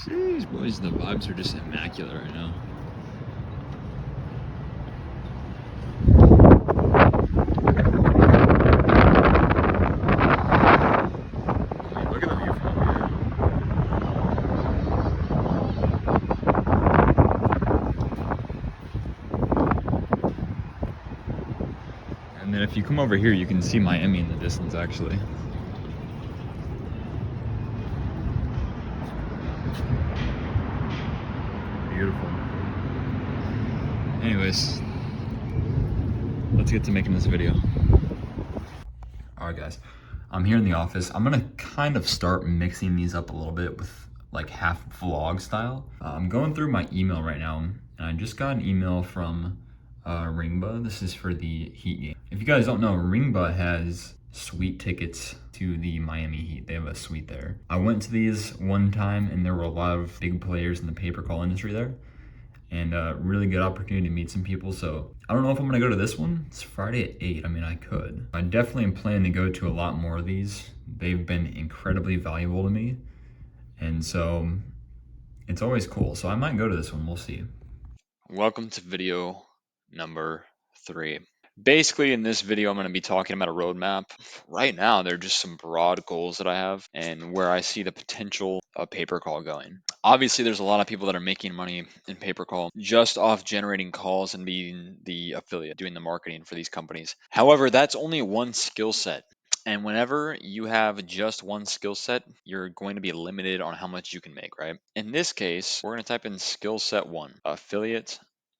Jeez, boys, the vibes are just immaculate right now. I mean, look at the view from here. And then if you come over here, you can see Miami in the distance, actually. Beautiful. Anyways, let's get to making this video. Alright guys, I'm here in the office. I'm gonna kind of start mixing these up a little bit with like half vlog style. I'm going through my email right now, and I just got an email from Ringba. This is for the Heat game. If you guys don't know, Ringba has suite tickets to the Miami Heat. They have a suite there. I went to these one time and there were a lot of big players in the pay-per-call industry there, and a really good opportunity to meet some people. So I don't know if I'm gonna go to this one. It's Friday at 8. I mean, I could. I definitely am planning to go to a lot more of these. They've been incredibly valuable to me. And so it's always cool. So I might go to this one, we'll see. Welcome to video number 3. Basically, in this video, I'm going to be talking about a roadmap. Right now, they're just some broad goals that I have and where I see the potential of pay-per-call going. Obviously, there's a lot of people that are making money in pay-per-call just off generating calls and being the affiliate, doing the marketing for these companies. However, that's only one skill set. And whenever you have just one skill set, you're going to be limited on how much you can make, right? In this case, we're going to type in skill set 1, affiliate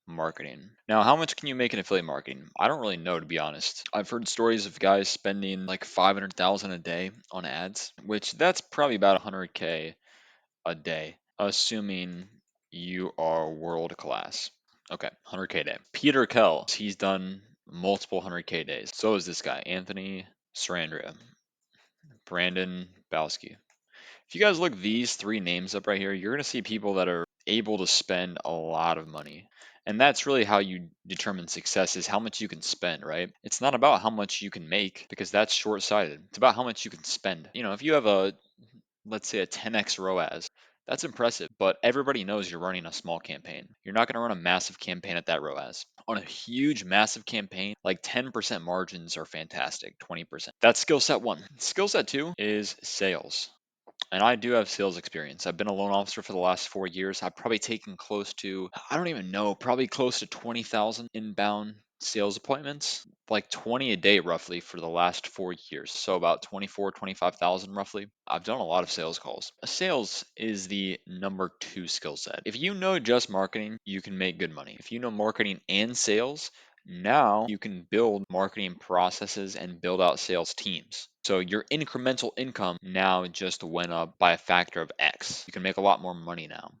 marketing. Now, how much can you make in affiliate marketing? I don't really know, to be honest. I've heard stories of guys spending like 500,000 a day on ads, which that's probably about 100K a day, assuming you are world class. Okay, 100K a day. Peter Kell, he's done multiple 100K days. So is this guy, Anthony Sarandria, Brandon Bowski. If you guys look these 3 names up right here, you're going to see people that are able to spend a lot of money. And that's really how you determine success, is how much you can spend, right? It's not about how much you can make, because that's short-sighted. It's about how much you can spend. You know, if you have a, let's say, a 10x ROAS, that's impressive, but everybody knows you're running a small campaign. You're not going to run a massive campaign at that ROAS. On a huge, massive campaign, like 10% margins are fantastic, 20%. That's skill set 1. Skill set 2 is sales. And I do have sales experience. I've been a loan officer for the last 4 years. I've probably taken close to, I don't even know, probably close to 20,000 inbound sales appointments, like 20 a day roughly for the last 4 years. So about 24, 25,000 roughly. I've done a lot of sales calls. Sales is the number 2 skill set. If you know just marketing, you can make good money. If you know marketing and sales, now you can build marketing processes and build out sales teams. So your incremental income now just went up by a factor of X. You can make a lot more money now.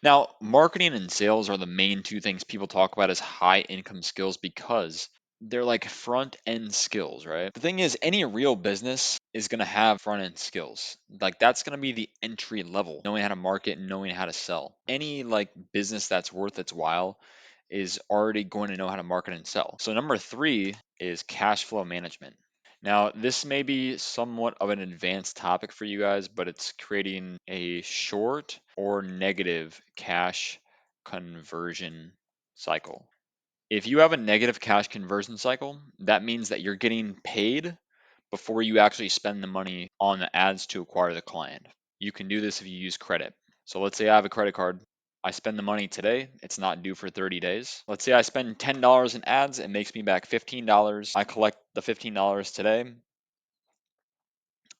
Now, marketing and sales are the main 2 things people talk about as high income skills because they're like front end skills, right? The thing is, any real business is going to have front end skills. Like that's going to be the entry level, knowing how to market and knowing how to sell. Any like business that's worth its while is already going to know how to market and sell. So number 3 is cash flow management. Now, this may be somewhat of an advanced topic for you guys, but it's creating a short or negative cash conversion cycle. If you have a negative cash conversion cycle, that means that you're getting paid before you actually spend the money on the ads to acquire the client. You can do this if you use credit. So let's say I have a credit card. I spend the money today. It's not due for 30 days. Let's say I spend $10 in ads. It makes me back $15. I collect the $15 today.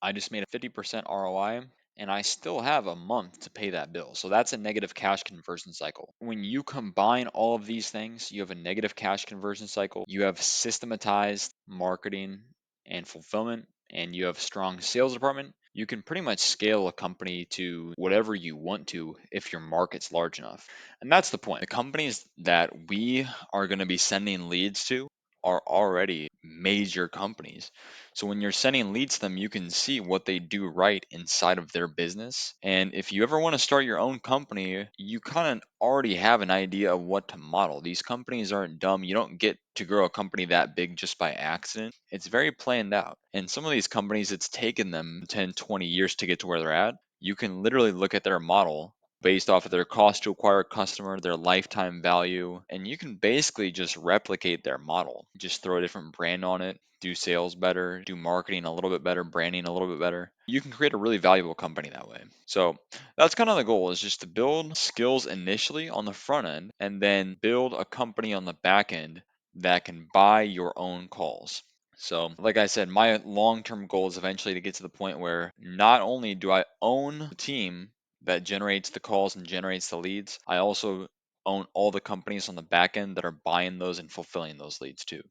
I just made a 50% ROI and I still have a month to pay that bill. So that's a negative cash conversion cycle. When you combine all of these things, you have a negative cash conversion cycle, you have systematized marketing and fulfillment, and you have strong sales department. You can pretty much scale a company to whatever you want to if your market's large enough. And that's the point. The companies that we are going to be sending leads to are already major companies. So when you're sending leads to them, you can see what they do right inside of their business. And if you ever want to start your own company, you kind of already have an idea of what to model. These companies aren't dumb. You don't get to grow a company that big just by accident. It's very planned out. And some of these companies, it's taken them 10, 20 years to get to where they're at. You can literally look at their model based off of their cost to acquire a customer, their lifetime value, and you can basically just replicate their model. Just throw a different brand on it, do sales better, do marketing a little bit better, branding a little bit better. You can create a really valuable company that way. So that's kind of the goal, is just to build skills initially on the front end and then build a company on the back end that can buy your own calls. So, like I said, my long term goal is eventually to get to the point where not only do I own the team that generates the calls and generates the leads, I also own all the companies on the back end that are buying those and fulfilling those leads too.